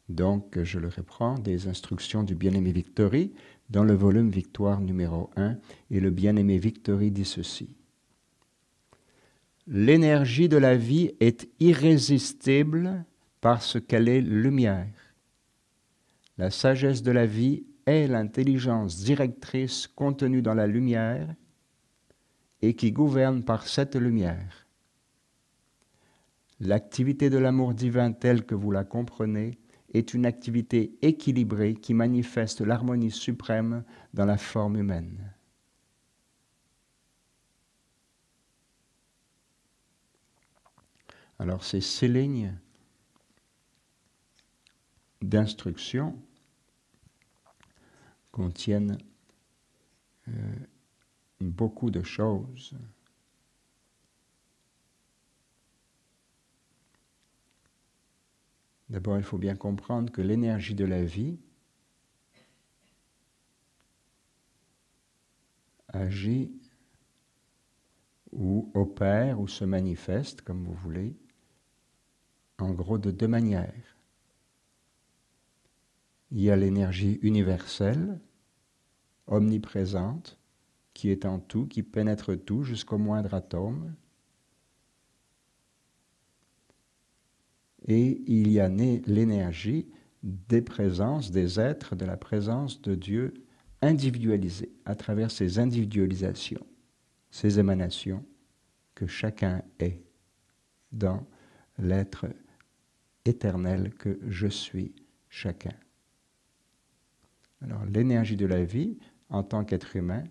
Donc, je le reprends, des instructions du bien-aimé Victory dans le volume Victoire numéro 1, et le bien-aimé Victory dit ceci. L'énergie de la vie est irrésistible parce qu'elle est lumière. La sagesse de la vie est l'intelligence directrice contenue dans la lumière et qui gouverne par cette lumière. L'activité de l'amour divin telle que vous la comprenez est une activité équilibrée qui manifeste l'harmonie suprême dans la forme humaine. Alors ces lignes d'instruction contiennent beaucoup de choses. D'abord, il faut bien comprendre que l'énergie de la vie agit ou opère ou se manifeste, comme vous voulez, en gros de deux manières. Il y a l'énergie universelle, omniprésente, qui est en tout, qui pénètre tout jusqu'au moindre atome. Et il y a l'énergie des présences, des êtres, de la présence de Dieu individualisée, à travers ces individualisations, ces émanations que chacun est dans l'être éternel que je suis chacun. Alors l'énergie de la vie, en tant qu'être humain,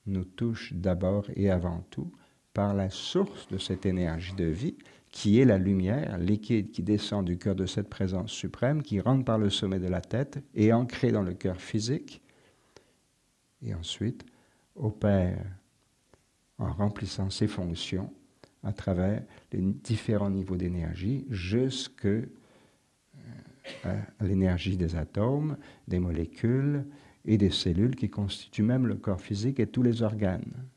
nous touche d'abord et avant tout par la source de cette énergie de vie, qui est la lumière liquide qui descend du cœur de cette présence suprême, qui rentre par le sommet de la tête et ancrée dans le cœur physique, et ensuite opère en remplissant ses fonctions à travers les différents niveaux d'énergie jusqu'à l'énergie des atomes, des molécules et des cellules qui constituent même le corps physique et tous les organes,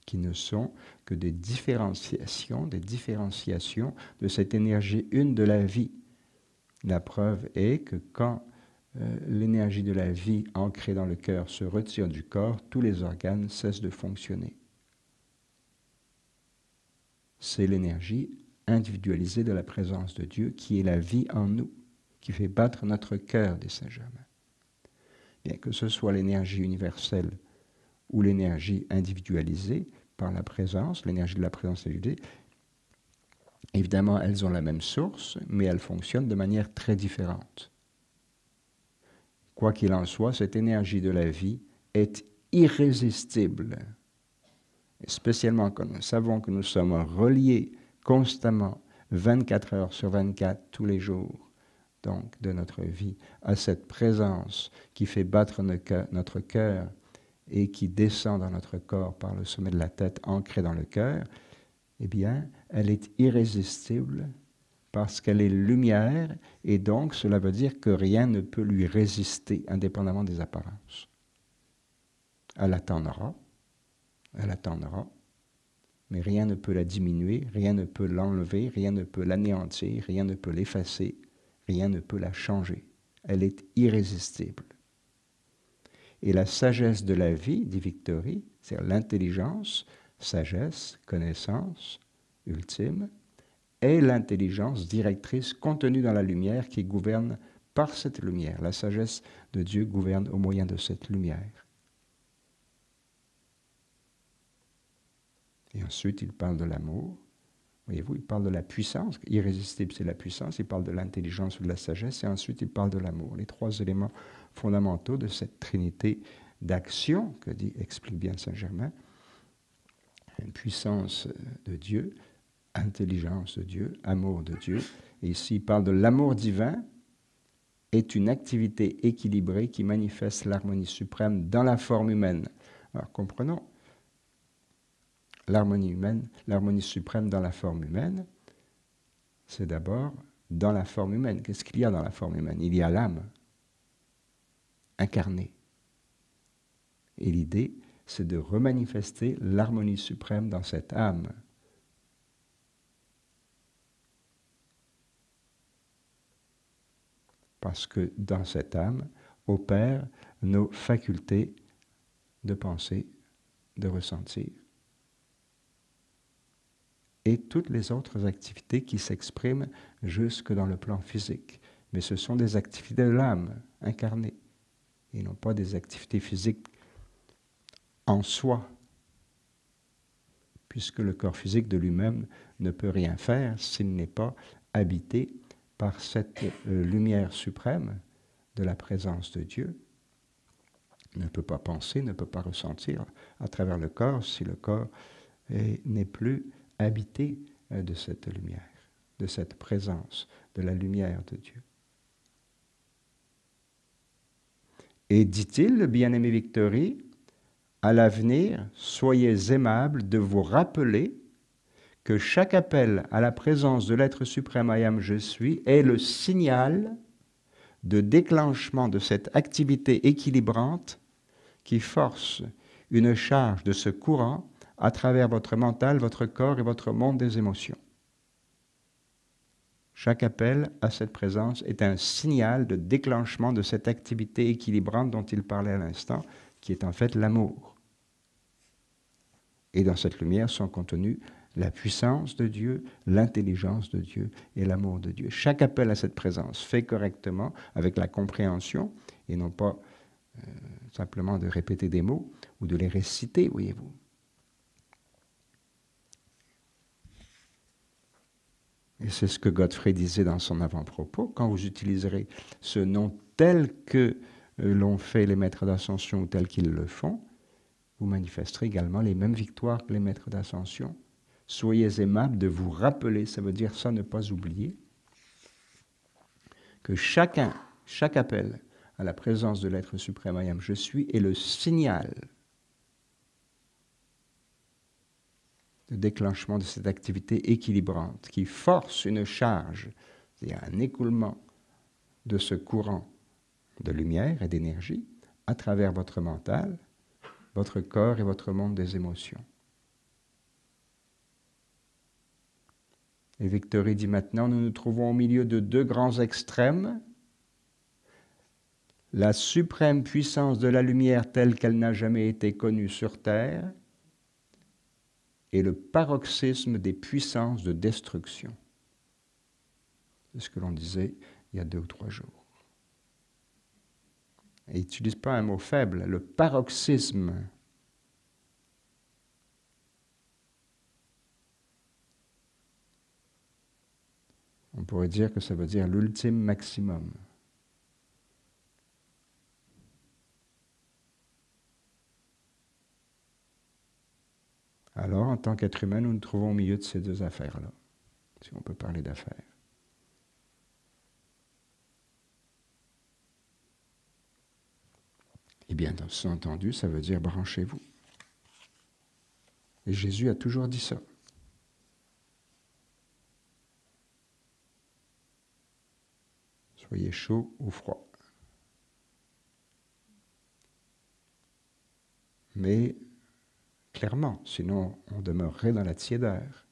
qui ne sont que des différenciations de cette énergie une de la vie. La preuve est que quand l'énergie de la vie ancrée dans le cœur se retire du corps, tous les organes cessent de fonctionner. C'est l'énergie individualisée de la présence de Dieu qui est la vie en nous, qui fait battre notre cœur des Saint-Germain. Bien que ce soit l'énergie universelle ou l'énergie individualisée par la présence, l'énergie de la présence individualisée, évidemment, elles ont la même source, mais elles fonctionnent de manière très différente. Quoi qu'il en soit, cette énergie de la vie est irrésistible. Et spécialement quand nous savons que nous sommes reliés constamment, 24 heures sur 24, tous les jours, donc de notre vie, à cette présence qui fait battre notre cœur et qui descend dans notre corps par le sommet de la tête, ancrée dans le cœur, eh bien, elle est irrésistible parce qu'elle est lumière, et donc cela veut dire que rien ne peut lui résister, indépendamment des apparences. Elle attendra, mais rien ne peut la diminuer, rien ne peut l'enlever, rien ne peut l'anéantir, rien ne peut l'effacer, rien ne peut la changer. Elle est irrésistible. Et la sagesse de la vie, dit Victory, c'est-à-dire l'intelligence, sagesse, connaissance ultime, est l'intelligence directrice contenue dans la lumière qui gouverne par cette lumière. La sagesse de Dieu gouverne au moyen de cette lumière. Et ensuite, il parle de l'amour. Voyez-vous, il parle de la puissance. Irrésistible, c'est la puissance. Il parle de l'intelligence ou de la sagesse. Et ensuite, il parle de l'amour. Les trois éléments fondamentaux de cette trinité d'action que explique bien Saint-Germain. Une puissance de Dieu, intelligence de Dieu, amour de Dieu. Et ici, il parle de l'amour divin est une activité équilibrée qui manifeste l'harmonie suprême dans la forme humaine. Alors, comprenons. L'harmonie humaine, l'harmonie suprême dans la forme humaine, c'est d'abord dans la forme humaine. Qu'est-ce qu'il y a dans la forme humaine? Il y a l'âme incarnée. Et l'idée, c'est de remanifester l'harmonie suprême dans cette âme. parce que dans cette âme opèrent nos facultés de penser, de ressentir, et toutes les autres activités qui s'expriment jusque dans le plan physique. Mais ce sont des activités de l'âme incarnée, et non pas des activités physiques en soi, puisque le corps physique de lui-même ne peut rien faire s'il n'est pas habité par cette lumière suprême de la présence de Dieu. Il ne peut pas penser, ne peut pas ressentir à travers le corps si le corps n'est plus habité de cette lumière, de cette présence, de la lumière de Dieu. Et dit-il, le bien-aimé Victory, à l'avenir, soyez aimable de vous rappeler que chaque appel à la présence de l'être suprême I Am Je Suis est le signal de déclenchement de cette activité équilibrante qui force une charge de ce courant à travers votre mental, votre corps et votre monde des émotions. Chaque appel à cette présence est un signal de déclenchement de cette activité équilibrante dont il parlait à l'instant, qui est en fait l'amour. Et dans cette lumière sont contenus la puissance de Dieu, l'intelligence de Dieu et l'amour de Dieu. Chaque appel à cette présence fait correctement avec la compréhension et non pas simplement de répéter des mots ou de les réciter, voyez-vous. Et c'est ce que Godfrey disait dans son avant-propos. Quand vous utiliserez ce nom tel que l'ont fait les maîtres d'ascension ou tel qu'ils le font, vous manifesterez également les mêmes victoires que les maîtres d'ascension. Soyez aimables de vous rappeler, ça veut dire ça, ne pas oublier, que chaque appel à la présence de l'être suprême I Am Je Suis est le signal de déclenchement de cette activité équilibrante qui force une charge, c'est-à-dire un écoulement de ce courant de lumière et d'énergie à travers votre mental, votre corps et votre monde des émotions. Et Victory dit maintenant, nous nous trouvons au milieu de deux grands extrêmes, la suprême puissance de la lumière telle qu'elle n'a jamais été connue sur Terre, et le paroxysme des puissances de destruction. C'est ce que l'on disait il y a 2 ou 3 jours. Et il n'utilise pas un mot faible, le paroxysme. On pourrait dire que ça veut dire l'ultime maximum. Alors, en tant qu'être humain, nous nous trouvons au milieu de ces deux affaires-là, si on peut parler d'affaires. Et bien entendu, ça veut dire branchez-vous. Et Jésus a toujours dit ça. Soyez chaud ou froid. Mais clairement, sinon on demeurerait dans la tiédeur.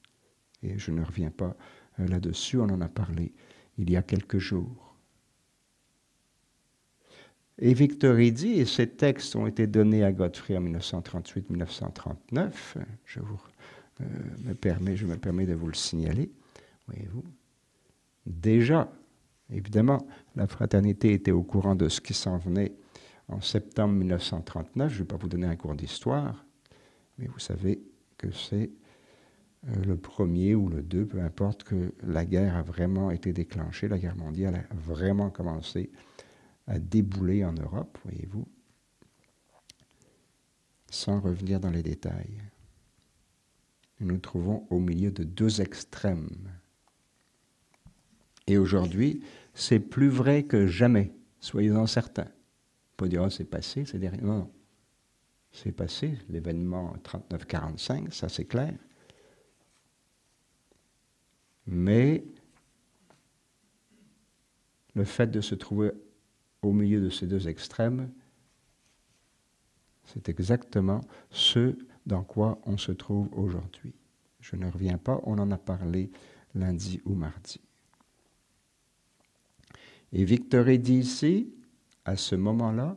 Et je ne reviens pas là-dessus, on en a parlé il y a quelques jours. Et Victory dit, et ces textes ont été donnés à Godfrey en 1938-1939, je me permets de vous le signaler, voyez-vous. Déjà, évidemment, la fraternité était au courant de ce qui s'en venait en septembre 1939, je ne vais pas vous donner un cours d'histoire, mais vous savez que c'est le premier ou le 2, peu importe, que la guerre a vraiment été déclenchée, la guerre mondiale a vraiment commencé à débouler en Europe, voyez-vous, sans revenir dans les détails. Nous nous trouvons au milieu de 2 extrêmes. Et aujourd'hui, c'est plus vrai que jamais, soyez-en certains. Pas dire, oh, c'est passé, c'est derrière. Non, non. C'est passé, l'événement 39-45, ça c'est clair. Mais le fait de se trouver au milieu de ces 2 extrêmes, c'est exactement ce dans quoi on se trouve aujourd'hui. Je ne reviens pas, on en a parlé lundi ou mardi. Et Victory dit ici, à ce moment-là,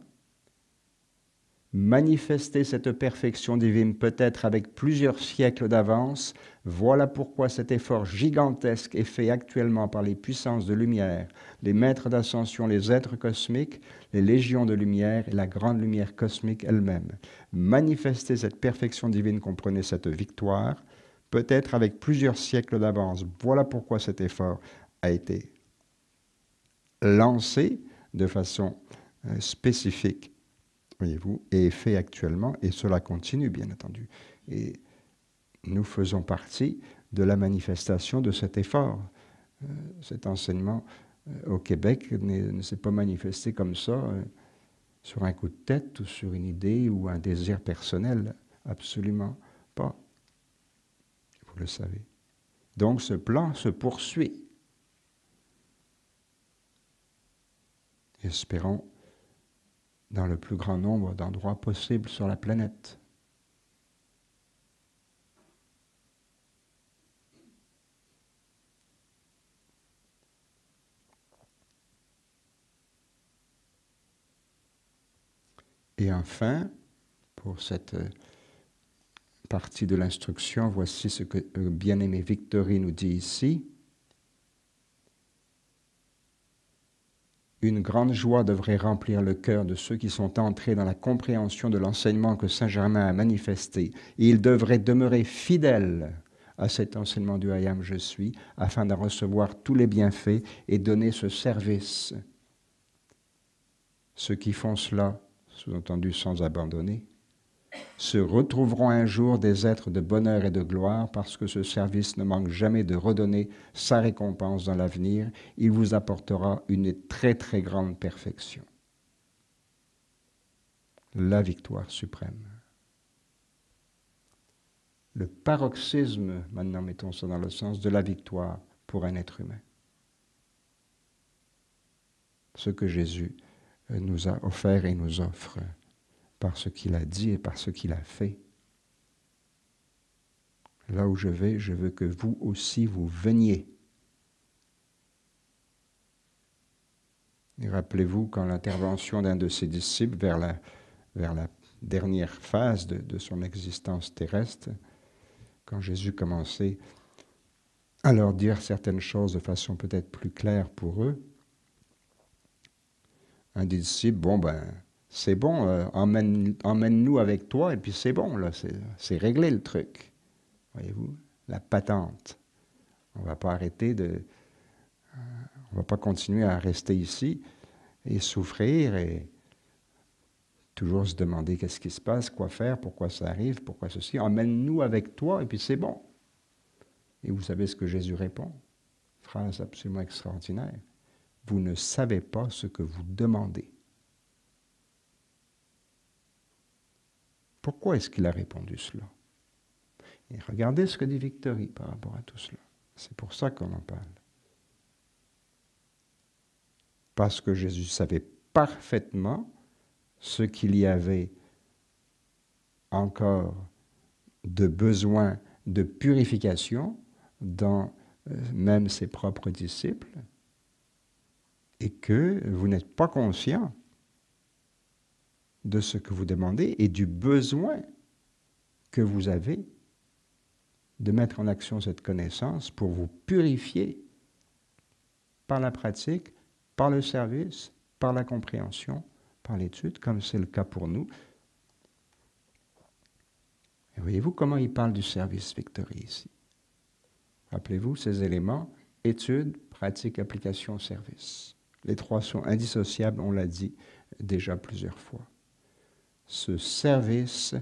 manifester cette perfection divine peut-être avec plusieurs siècles d'avance, voilà pourquoi cet effort gigantesque est fait actuellement par les puissances de lumière, les maîtres d'ascension, les êtres cosmiques, les légions de lumière et la grande lumière cosmique elle-même. Manifester cette perfection divine, comprenez cette victoire, peut-être avec plusieurs siècles d'avance. Voilà pourquoi cet effort a été lancé de façon spécifique, voyez-vous, et est fait actuellement, et cela continue, bien entendu. Et nous faisons partie de la manifestation de cet effort. Cet enseignement au Québec ne s'est pas manifesté comme ça, sur un coup de tête, ou sur une idée, ou un désir personnel. Absolument pas. Vous le savez. Donc ce plan se poursuit. Espérons dans le plus grand nombre d'endroits possibles sur la planète. Et enfin, pour cette partie de l'instruction, voici ce que bien-aimé Victory nous dit ici. Une grande joie devrait remplir le cœur de ceux qui sont entrés dans la compréhension de l'enseignement que Saint Germain a manifesté. Et ils devraient demeurer fidèles à cet enseignement du I Am Je suis, afin d'en recevoir tous les bienfaits et donner ce service. Ceux qui font cela, sous-entendu sans abandonner, se retrouveront un jour des êtres de bonheur et de gloire parce que ce service ne manque jamais de redonner sa récompense dans l'avenir. Il vous apportera une très très grande perfection. La victoire suprême. Le paroxysme, maintenant mettons ça dans le sens de la victoire pour un être humain. Ce que Jésus nous a offert et nous offre par ce qu'il a dit et par ce qu'il a fait. Là où je veux que vous aussi vous veniez. Et rappelez-vous, quand l'intervention d'un de ses disciples vers la dernière phase de son existence terrestre, quand Jésus commençait à leur dire certaines choses de façon peut-être plus claire pour eux, un des disciples, c'est bon, emmène-nous avec toi, et puis c'est bon, là, c'est réglé le truc. Voyez-vous, la patente. On ne va pas arrêter on ne va pas continuer à rester ici et souffrir et toujours se demander qu'est-ce qui se passe, quoi faire, pourquoi ça arrive, pourquoi ceci. Emmène-nous avec toi, et puis c'est bon. Et vous savez ce que Jésus répond? Phrase absolument extraordinaire. Vous ne savez pas ce que vous demandez. Pourquoi est-ce qu'il a répondu cela? Et regardez ce que dit Victory par rapport à tout cela. C'est pour ça qu'on en parle. Parce que Jésus savait parfaitement ce qu'il y avait encore de besoin de purification dans même ses propres disciples, et que vous n'êtes pas conscient de ce que vous demandez et du besoin que vous avez de mettre en action cette connaissance pour vous purifier par la pratique, par le service, par la compréhension, par l'étude, comme c'est le cas pour nous. Et voyez-vous comment il parle du service Victory ici. Rappelez-vous ces éléments, étude, pratique, application, service. Les trois sont indissociables, on l'a dit déjà plusieurs fois. Ce service,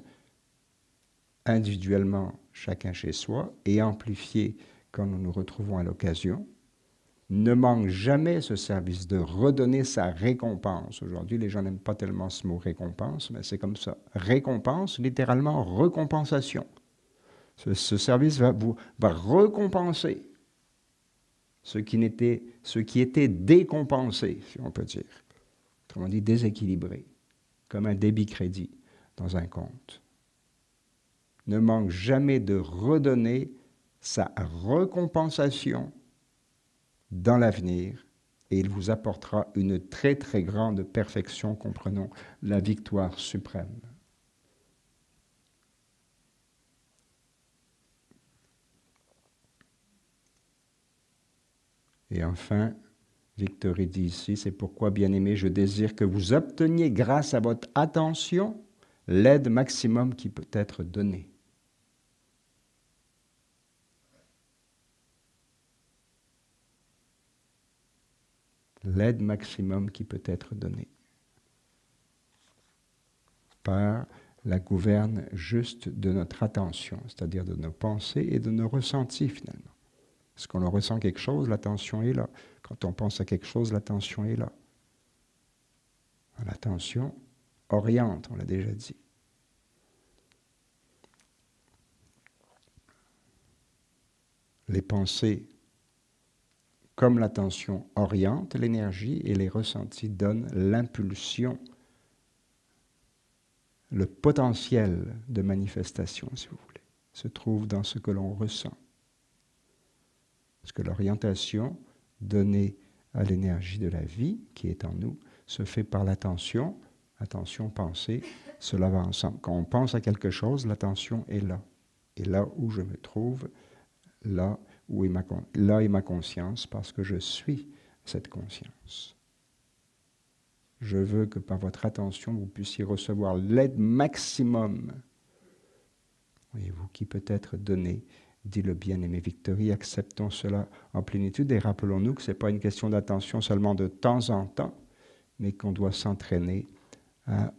individuellement, chacun chez soi, et amplifié quand nous nous retrouvons à l'occasion, ne manque jamais ce service de redonner sa récompense. Aujourd'hui, les gens n'aiment pas tellement ce mot récompense, mais c'est comme ça. Récompense, littéralement récompensation. Ce service va récompenser ce qui était décompensé, si on peut dire. Autrement dit, déséquilibré, comme un débit-crédit dans un compte. Ne manque jamais de redonner sa récompensation dans l'avenir et il vous apportera une très très grande perfection, comprenons la victoire suprême. Et enfin, Victory dit ici, c'est pourquoi, bien-aimé, je désire que vous obteniez grâce à votre attention l'aide maximum qui peut être donnée. L'aide maximum qui peut être donnée par la gouverne juste de notre attention, c'est-à-dire de nos pensées et de nos ressentis finalement. Parce qu'on ressent quelque chose, l'attention est là. Quand on pense à quelque chose, l'attention est là. L'attention oriente, on l'a déjà dit. Les pensées, comme l'attention, orientent l'énergie et les ressentis donnent l'impulsion, le potentiel de manifestation, si vous voulez, se trouve dans ce que l'on ressent. Parce que l'orientation donnée à l'énergie de la vie qui est en nous se fait par l'attention. Attention, pensée, cela va ensemble. Quand on pense à quelque chose, l'attention est là. Et là où je me trouve, là est ma conscience, parce que je suis cette conscience. Je veux que par votre attention, vous puissiez recevoir l'aide maximum, voyez-vous, qui peut être donnée. Dit le bien-aimé Victory, acceptons cela en plénitude et rappelons-nous que ce n'est pas une question d'attention seulement de temps en temps, mais qu'on doit s'entraîner à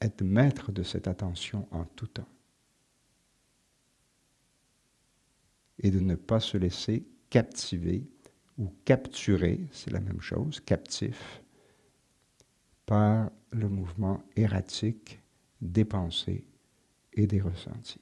être maître de cette attention en tout temps. Et de ne pas se laisser captiver ou capturer, c'est la même chose, captif, par le mouvement erratique des pensées et des ressentis.